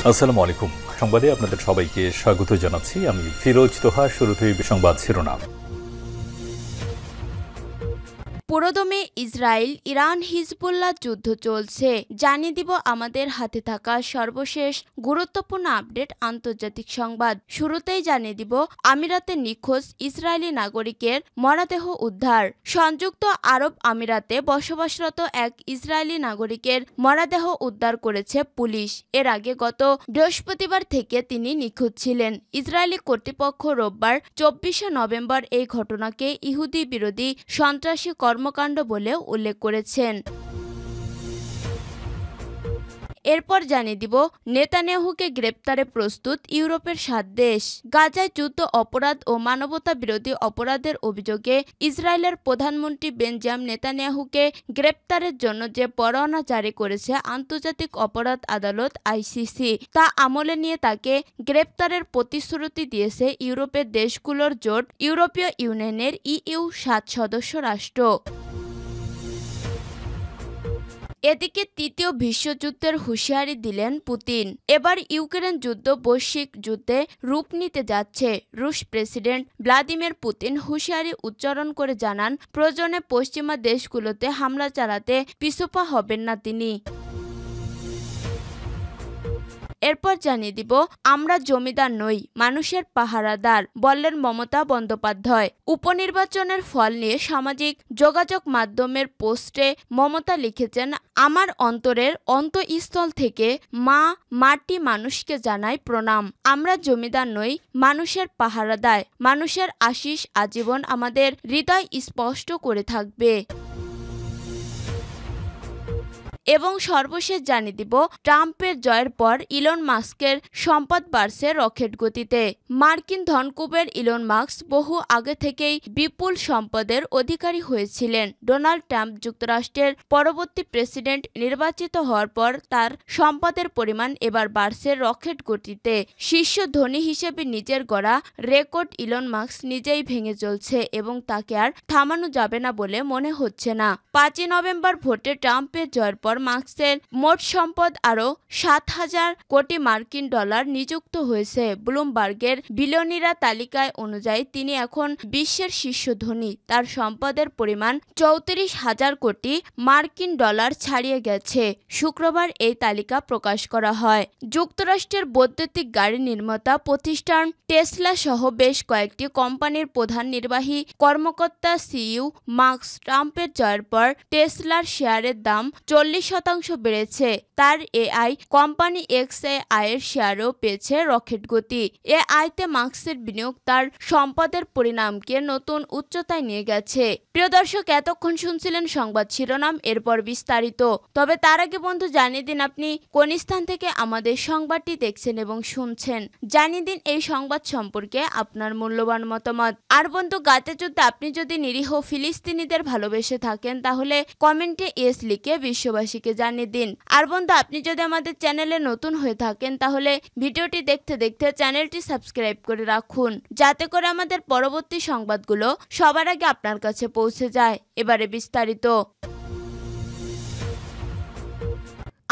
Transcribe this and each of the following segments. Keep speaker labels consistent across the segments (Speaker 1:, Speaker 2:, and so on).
Speaker 1: আসসালামু আলাইকুম। সংবাদে আপনাদের সবাইকে স্বাগত জানাচ্ছি। আমি ফিরোজ তোহা। শুরুতেই সংবাদ শিরোনাম।
Speaker 2: পুরোদমে ইসরায়েল ইরান হিজবুল্লাহ যুদ্ধ চলছে, জানিয়ে দিব আমাদের হাতে থাকা সর্বশেষ গুরুত্বপূর্ণ আপডেট আন্তর্জাতিক সংবাদ। শুরুতেই জানিয়ে দিব আমিরাতে নিখোঁজ ইসরায়েলি নাগরিকের মরদেহ উদ্ধার। সংযুক্ত আরব আমিরাতে বসবাসরত এক ইসরায়েলি নাগরিকের মরদেহ উদ্ধার করেছে পুলিশ। এর আগে গত বৃহস্পতিবার থেকে তিনি নিখোঁজ ছিলেন। ইসরায়েলি কর্তৃপক্ষ রোববার 24শে নভেম্বর এই ঘটনাকে ইহুদি বিরোধী সন্ত্রাসী কর্মকাণ্ড বলে উল্লেখ করেছেন। এরপর জানিয়ে দিব নেতানিয়াহুকে গ্রেপ্তারে প্রস্তুত ইউরোপের 7 দেশ। গাজায় যুদ্ধ অপরাধ ও মানবতা বিরোধী অপরাধের অভিযোগে ইসরায়েলের প্রধানমন্ত্রী বেঞ্জামিন নেতানিয়াহুকে গ্রেপ্তারের জন্য যে পরোয়ানা জারি করেছে আন্তর্জাতিক অপরাধ আদালত আইসিসি, তা আমলে নিয়ে তাকে গ্রেপ্তারের প্রতিশ্রুতি দিয়েছে ইউরোপের দেশগুলোর জোট ইউরোপীয় ইউনিয়নের ইইউ 7 সদস্য রাষ্ট্র। এদিকে তৃতীয় বিশ্বযুদ্ধের হুঁশিয়ারি দিলেন পুতিন। এবার ইউক্রেন যুদ্ধ বৈশ্বিক যুদ্ধে রূপ নিতে যাচ্ছে। রুশ প্রেসিডেন্ট ভ্লাদিমির পুতিন হুঁশিয়ারি উচ্চারণ করে জানান, প্রয়োজনে পশ্চিমা দেশগুলোতে হামলা চালাতে পিছপা হবেন না তিনি। এরপর জানিয়ে দিব আমরা জমিদার নই, মানুষের পাহারাদার, বললেন মমতা বন্দ্যোপাধ্যায়। উপনির্বাচনের ফল নিয়ে সামাজিক যোগাযোগ মাধ্যমের পোস্টে মমতা লিখেছেন, আমার অন্তরের অন্তঃস্থল থেকে মা মাটি মানুষকে জানাই প্রণাম। আমরা জমিদার নই, মানুষের পাহারাদার। মানুষের আশিস আজীবন আমাদের হৃদয় স্পষ্ট করে থাকবে। এবং সর্বশেষ জানিয়ে দিব ট্রাম্পের জয়ের পর ইলন মাস্কের সম্পদ বাড়ছে রকেট গতিতে। মার্কিন ধনকুবের ইলন মাস্ক বহু আগে থেকেই বিপুল সম্পদের অধিকারী হয়েছিলেন। ডোনাল্ড ট্রাম্প যুক্তরাষ্ট্রের পরবর্তী প্রেসিডেন্ট নির্বাচিত হওয়ার পর তার সম্পদের পরিমাণ এবার বাড়ছে রকেট গতিতে। শীর্ষ ধনী হিসেবে নিজের গড়া রেকর্ড ইলন মাস্ক নিজেই ভেঙে চলছে এবং তাকে আর থামানো যাবে না বলে মনে হচ্ছে না। 5 নভেম্বর ভোটে ট্রাম্পের জয়ের পর মাস্কের মোট সম্পদ আরও 7,000 কোটি মার্কিন ডলার নিযুক্ত হয়েছে। ব্লুমবার্গের বিলিয়নিরা তালিকায় অনুযায়ী তিনি এখন বিশ্বের শীর্ষ ধনী। তার সম্পদের পরিমাণ 34,000 কোটি মার্কিন ডলার ছাড়িয়ে গেছে। শুক্রবার এই তালিকা প্রকাশ করা হয়। যুক্তরাষ্ট্রের বৈদ্যুতিক গাড়ি নির্মাতা প্রতিষ্ঠান টেসলা সহ বেশ কয়েকটি কোম্পানির প্রধান নির্বাহী কর্মকর্তা সিইও মার্ক ট্রাম্পের জয়ের পর টেসলার শেয়ারের দাম 40% বেড়েছে। তার এআই কোম্পানি এক্সএআই এর শেয়ারও পেয়েছে রকেট গতি। এআইতে মার্কসের বিনিয়োগ তার সম্পদের পরিণামকে নতুন উচ্চতায় নিয়ে গেছে। প্রিয় দর্শক, এতক্ষণ শুনছিলেন সংবাদ শিরোনাম, এরপর বিস্তারিত। তবে তার আগে বন্ধু জানিয়ে দিন আপনি কোন স্থান থেকে আমাদের সংবাদটি দেখছেন এবং শুনছেন। জানিয়ে দিন এই সংবাদ সম্পর্কে আপনার মূল্যবান মতামত। আর বন্ধু, গাজা যুদ্ধে আপনি যদি নিরীহ ফিলিস্তিনিদের ভালোবেসে থাকেন তাহলে কমেন্টে ইয়েস লিখে বিশ্ববাসীকে জানিয়ে দিন। আর বন্ধু, আপনি যদি আমাদের চ্যানেলে নতুন হয়ে থাকেন তাহলে ভিডিওটি দেখতে দেখতে চ্যানেলটি সাবস্ক্রাইব করে রাখুন, যাতে করে আমাদের পরবর্তী সংবাদগুলো সবার আগে আপনার কাছে পৌঁছে যায়। এবারে বিস্তারিত।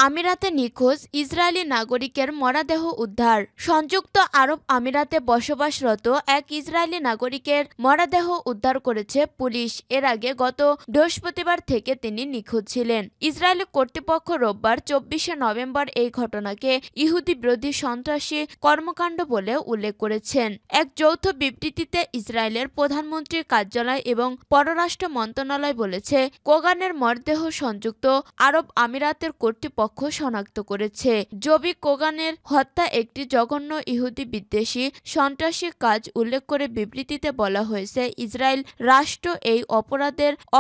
Speaker 2: আমিরাতে নিখোঁজ ইসরায়েলি নাগরিকের মরদেহ উদ্ধার। সংযুক্ত আরব আমিরাতে বসবাসরত এক ইসরায়েলি নাগরিকের মরদেহ উদ্ধার করেছে পুলিশ। এর আগে গত বৃহস্পতিবার থেকে তিনি নিখোঁজ ছিলেন। ইসরায়েলি কর্তৃপক্ষ রোববার 24শে নভেম্বর এই ঘটনাকে ইহুদি বিরোধী সন্ত্রাসী কর্মকাণ্ড বলে উল্লেখ করেছেন। এক যৌথ বিবৃতিতে ইসরায়েলের প্রধানমন্ত্রীর কার্যালয় এবং পররাষ্ট্র মন্ত্রণালয় বলেছে, কোগানের মরদেহ সংযুক্ত আরব আমিরাতের কর্তৃপক্ষ শনাক্ত করেছে। জবি কোগানের হত্যা একটি জঘন্য ইহুদি বিদ্বেষী সন্ত্রাসী কাজ উল্লেখ করে বিবৃতিতে বলা হয়েছে, ইসরায়েল রাষ্ট্র এই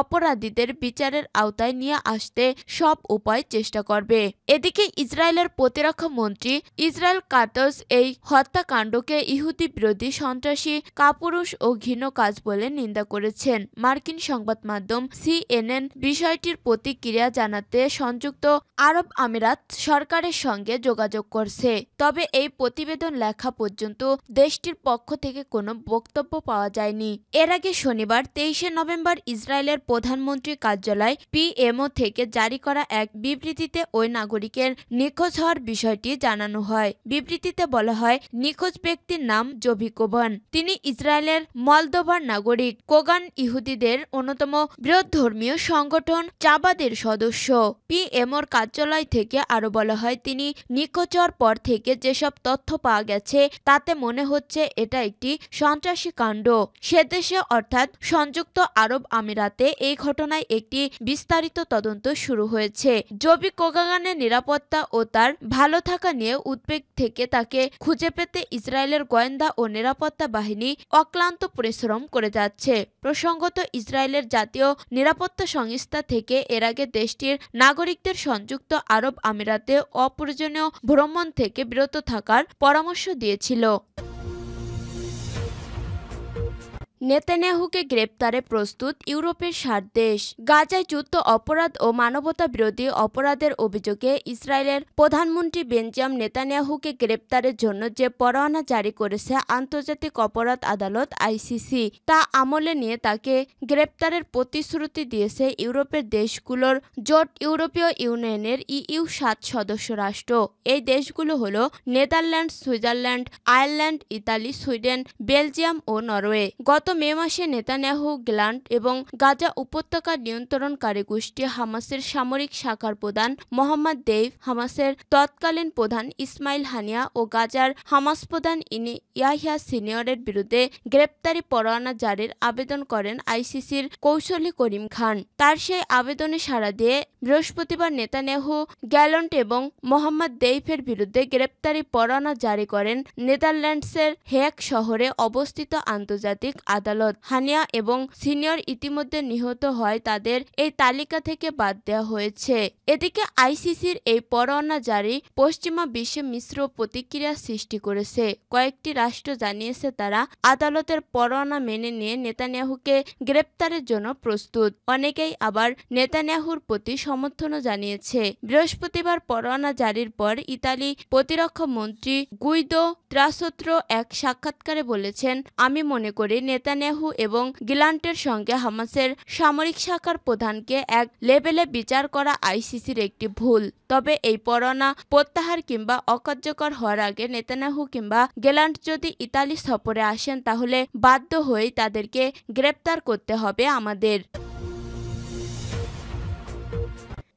Speaker 2: অপরাধীদের বিচারের আওতায় নিয়ে আসতে সব উপায় চেষ্টা করবে। এদিকে ইসরায়েলের প্রতিরক্ষা মন্ত্রী ইসরায়েল কাটজ এই হত্যাকাণ্ডকে ইহুদি বিরোধী সন্ত্রাসী কাপুরুষ ও ঘৃণ্য কাজ বলে নিন্দা করেছেন। মার্কিন সংবাদ মাধ্যম সিএনএন বিষয়টির প্রতিক্রিয়া জানাতে সংযুক্ত আরব আমিরাত সরকারের সঙ্গে যোগাযোগ করছে। তবে এই প্রতিবেদন লেখা পর্যন্ত দেশটির পক্ষ থেকে কোনো বক্তব্য পাওয়া যায়নি। এর আগে শনিবার 23 নভেম্বর ইসরায়েলের প্রধানমন্ত্রীর কার্যালয় PMO থেকে জারি করা এক বিবৃতিতে ওই নাগরিকের নিখোঁজ হওয়ার বিষয়টি জানানো হয়। বিবৃতিতে বলা হয়, নিখোঁজ ব্যক্তির নাম জোভি কোভান। তিনি ইসরায়েলের মলদোভার নাগরিক। কোগান ইহুদিদের অন্যতম বৃহৎধর্মীয় সংগঠন চাবাদের সদস্য। PMOর কার্যালয় থেকে আরো বলা হয়, তিনি নিখোঁজ হওয়ার পর থেকে যেসব তথ্য পাওয়া গেছে তাতে মনে হচ্ছে এটা একটি সন্ত্রাসী কাণ্ড। সেদেশে অর্থাৎ সংযুক্ত আরব আমিরাতে এই ঘটনায় একটি বিস্তারিত তদন্ত শুরু হয়েছে। জোভি কোগানের নিরাপত্তা ও তার ভালো থাকা নিয়ে উদ্বেগ থেকে তাকে খুঁজে পেতে ইসরায়েলের গোয়েন্দা ও নিরাপত্তা বাহিনী অক্লান্ত পরিশ্রম করে যাচ্ছে। প্রসঙ্গত, ইসরায়েলের জাতীয় নিরাপত্তা সংস্থা থেকে এর আগে দেশটির নাগরিকদের সংযুক্ত আরব আমিরাতে অপ্রয়োজনীয় ভ্রমণ থেকে বিরত থাকার পরামর্শ দিয়েছিল। নেতানিয়াহুকে গ্রেপ্তারে প্রস্তুত ইউরোপের ৭ দেশ। গাজায় যুদ্ধ অপরাধ ও মানবতা বিরোধী অপরাধের অভিযোগে ইসরায়েলের প্রধানমন্ত্রী বেঞ্জামিন নেতানিয়াহুকে গ্রেপ্তারের জন্য যে পরোয়ানা জারি করেছে আন্তর্জাতিক অপরাধ আদালত ICC, তা আমলে নিয়ে তাকে গ্রেপ্তারের প্রতিশ্রুতি দিয়েছে ইউরোপের দেশগুলোর জোট ইউরোপীয় ইউনিয়নের EU ৭ সদস্য রাষ্ট্র। এই দেশগুলো হলো Netherland, Switzerland, Ireland, Italy, Sweden, Belgium ও নরওয়ে। গত মে মাসে নেতানিয়াহু গ্লান্ট এবং গাজা উপত্যকা নিয়ন্ত্রণকারী গোষ্ঠী হামাসের সামরিক শাখার প্রধান মোহাম্মদ দেইফ, হামাসের তৎকালীন প্রধান ইসমাইল হানিয়া ও গাজার হামাস প্রধান ইয়াহিয়া সিনিয়রের বিরুদ্ধে গ্রেপ্তারি পরোয়ানা জারির আবেদন করেন ICCর কৌশলী করিম খান। তার সেই আবেদনে সাড়া দিয়ে বৃহস্পতিবার নেতানিয়াহু, গ্যালন্ট এবং মোহাম্মদ দেইফের বিরুদ্ধে গ্রেপ্তারি পরোয়ানা জারি করেন নেদারল্যান্ডসের হেগ শহরে অবস্থিত আন্তর্জাতিক আদালত। হানিয়া এবং সিনিয়র ইতিমধ্যে নিহত হয়, তাদের এই তালিকা থেকে বাদ দেওয়া হয়েছে। এদিকে ICCর এই পরোয়ানা জারি পশ্চিমা বিশ্বে মিশ্র প্রতিক্রিয়া সৃষ্টি করেছে। কয়েকটি রাষ্ট্র জানিয়েছে তারা আদালতের পরোয়ানা মেনে নিয়ে নেতানিয়াহুকে গ্রেপ্তারের জন্য প্রস্তুত। অনেকেই আবার নেতানিয়াহুর প্রতি সমর্থনও জানিয়েছে। বৃহস্পতিবার পরোয়ানা জারির পর ইতালি প্রতিরক্ষা মন্ত্রী গুইদো ত্রাসোত্রো এক সাক্ষাৎকারে বলেছেন, আমি মনে করি নেতানিয়াহু এবং গিলান্টের সঙ্গে হামাসের সামরিক শাখার প্রধানকে এক লেভেলে বিচার করা ICCর একটি ভুল। তবে এই পরোয়ানা প্রত্যাহার কিংবা অকার্যকর হওয়ার আগে নেতানিয়াহু কিংবা গেলান্ট যদি ইতালি সফরে আসেন তাহলে বাধ্য হয়েই তাদেরকে গ্রেপ্তার করতে হবে আমাদের।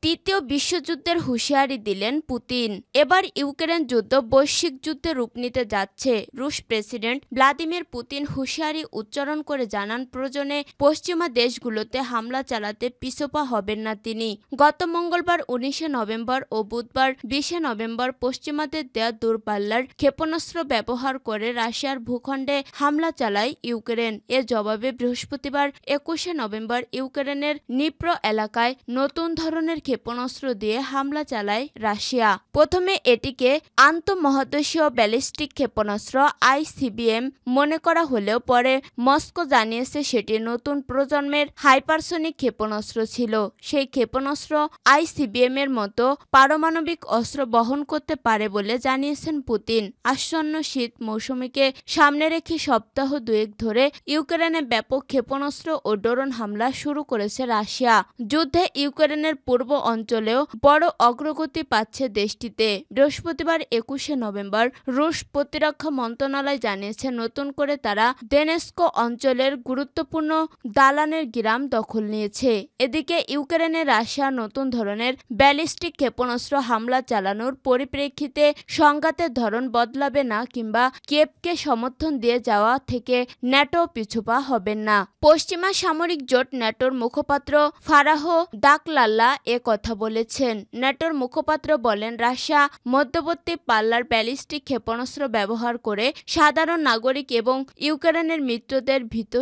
Speaker 2: তৃতীয় বিশ্বযুদ্ধের হুঁশিয়ারি দিলেন পুতিন। এবার ইউক্রেন যুদ্ধ বৈশ্বিক যুদ্ধে রূপ নিতে যাচ্ছে। রুশ প্রেসিডেন্ট ভ্লাদিমির পুতিন হুঁশিয়ারি উচ্চারণ করে জানান, প্রয়োজনে পশ্চিমা দেশগুলোতে হামলা চালাতে পিছপা হবেন না তিনি। গত মঙ্গলবার 19 নভেম্বর ও বুধবার 20 নভেম্বর পশ্চিমাদের দেয়া দূরপাল্লার ক্ষেপণাস্ত্র ব্যবহার করে রাশিয়ার ভূখণ্ডে হামলা চালায় ইউক্রেন। এর জবাবে বৃহস্পতিবার 21 নভেম্বর ইউক্রেনের নিপ্রো এলাকায় নতুন ধরনের ক্ষেপণাস্ত্র দিয়ে হামলা চালায় রাশিয়া। প্রথমে এটিকে আন্তঃমহাদেশীয় ব্যালিস্টিক ক্ষেপণাস্ত্র ICBM মনে করা হলেও পরে মস্কো জানিয়েছে সেটি নতুন প্রজন্মের হাইপারসনিক ক্ষেপণাস্ত্র ছিল। সেই ক্ষেপণাস্ত্র ICBM এর মতো পারমাণবিক অস্ত্র বহন করতে পারে বলে জানিয়েছেন পুতিন। আসন্ন শীত মৌসুমীকে সামনে রেখে সপ্তাহ দুয়েক ধরে ইউক্রেনে ব্যাপক ক্ষেপণাস্ত্র ও ড্রোন হামলা শুরু করেছে রাশিয়া। যুদ্ধে ইউক্রেনের পূর্ব অঞ্চলেও বড় অগ্রগতি পাচ্ছে দেশটিতে। বৃহস্পতিবার 21 নভেম্বর রুশ প্রতিরক্ষা মন্ত্রণালয় জানিয়েছে নতুন করে তারা দোনেৎস্ক অঞ্চলের গুরুত্বপূর্ণ দালানের গ্রাম দখল নিয়েছে। এদিকে ইউক্রেনে রাশিয়া নতুন ধরনের ব্যালিস্টিক ক্ষেপণাস্ত্র হামলা চালানোর পরিপ্রেক্ষিতে সংঘাতের ধরন বদলাবে না কিংবা কিয়েভকে সমর্থন দিয়ে যাওয়া থেকে ন্যাটো পিছুপা হবেন না। পশ্চিমা সামরিক জোট ন্যাটোর মুখপাত্র ফারাহ দাকলাল্লা কথা বলেছেন। ন্যাটোর মুখপাত্র বলেন, রাশিয়া মধ্যবর্তী পাল্লার ব্যালিস্টিক ক্ষেপণাস্ত্র ব্যবহার করে সাধারণ নাগরিক এবং ইউক্রেনের মিত্রদের ভীত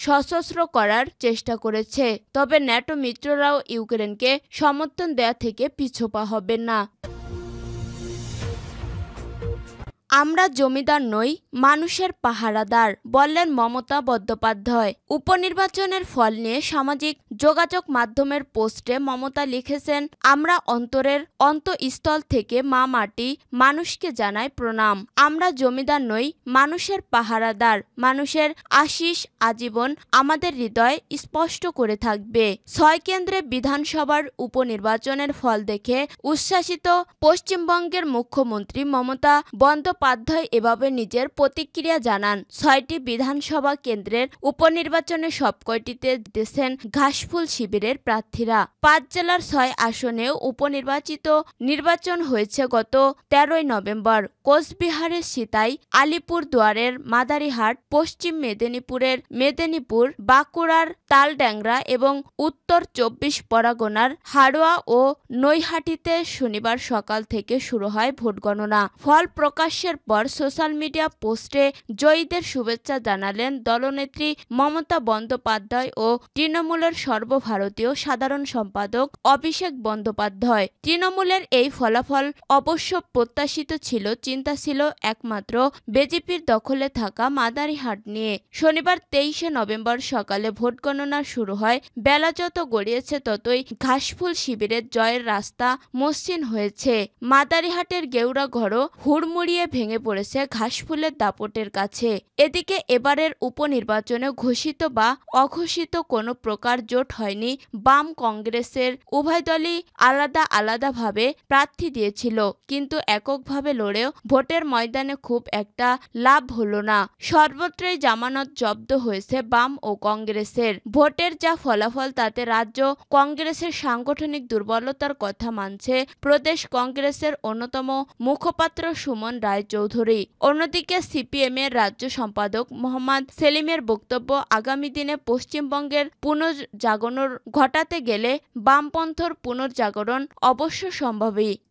Speaker 2: সশস্ত্র করার চেষ্টা করেছে। তবে ন্যাটো মিত্ররাও ইউক্রেনকে সমর্থন দেয়া থেকে পিছপা হবেন না। আমরা জমিদার নই, মানুষের পাহারাদার, বললেন মমতা বন্দ্যোপাধ্যায়। উপনির্বাচনের ফল নিয়ে সামাজিক যোগাযোগ মাধ্যমের পোস্টে মমতা লিখেছেন, আমরা অন্তরের অন্তঃস্থল থেকে মা মাটি মানুষকে জানাই প্রণাম। আমরা জমিদার নই, মানুষের পাহারাদার, মানুষের আশিস আজীবন আমাদের হৃদয় স্পষ্ট করে থাকবে। ৬ কেন্দ্রে বিধানসভার উপনির্বাচনের ফল দেখে উচ্ছ্বাসিত পশ্চিমবঙ্গের মুখ্যমন্ত্রী মমতা বন্দ্যোপাধ্যায় এভাবে নিজের প্রতিক্রিয়া জানান। ৬টি বিধানসভা কেন্দ্রের উপনির্বাচনে সবকয়টিতে জিতেছেন ঘাসফুল শিবিরের প্রার্থীরা। ৫ জেলার ৬ আসনেও নির্বাচন হয়েছে গত ১৩ই নভেম্বর। কোচবিহারের সিতাই, আলিপুরদুয়ারের মাদারিহাট, পশ্চিম মেদিনীপুরের মেদিনীপুর, বাঁকুড়ার তালড্যাংরা এবং উত্তর ২৪ পরগনার হাড়োয়া ও নৈহাটিতে শনিবার সকাল থেকে শুরু হয় ভোট গণনা। ফল প্রকাশের পর সোশ্যাল মিডিয়া পোস্টে জয়ীদের শুভেচ্ছা জানালেন দলনেত্রী মমতা বন্দ্যোপাধ্যায় ও তৃণমূলের সর্বভারতীয় সাধারণ সম্পাদক অভিষেক বন্দ্যোপাধ্যায়। তৃণমূলের এই ফলাফল অবশ্য প্রত্যাশিত ছিল। চিন্তা ছিল একমাত্র বিজেপির দখলে থাকা মাদারিহাট নিয়ে। শনিবার ২৩শে নভেম্বর সকালে ভোট গণনা শুরু হয়। বেলা যত গড়িয়েছে ততই ঘাসফুল শিবিরের জয়ের রাস্তা মসৃণ হয়েছে। মাদারিহাটের গেউড়াঘরও হুড়মুড়িয়ে ভেঙে পড়েছে ঘাসফুলের দাপটের কাছে। এদিকে এবারের উপনির্বাচনে ঘোষিত বা অঘোষিত কোনো প্রকার জোট হয়নি। বাম কংগ্রেসের উভয় দলই আলাদা আলাদাভাবে প্রার্থী দিয়েছিল, কিন্তু এককভাবে লড়েও ভোটের ময়দানে খুব একটা লাভ হলো না। সর্বত্রই জামানত জব্দ হয়েছে বাম ও কংগ্রেসের। ভোটের যা ফলাফল তাতে রাজ্য কংগ্রেসের সাংগঠনিক দুর্বলতার কথা মানছে প্রদেশ কংগ্রেসের অন্যতম মুখপাত্র সুমন রায়চৌধুরী। অন্যদিকে সিপিএমের রাজ্য সম্পাদক মোহাম্মদ সেলিমের বক্তব্য, আগামী দিনে পশ্চিমবঙ্গের পুনর্জাগরণ ঘটাতে গেলে বামপন্থর পুনর্জাগরণ অবশ্য সম্ভবই।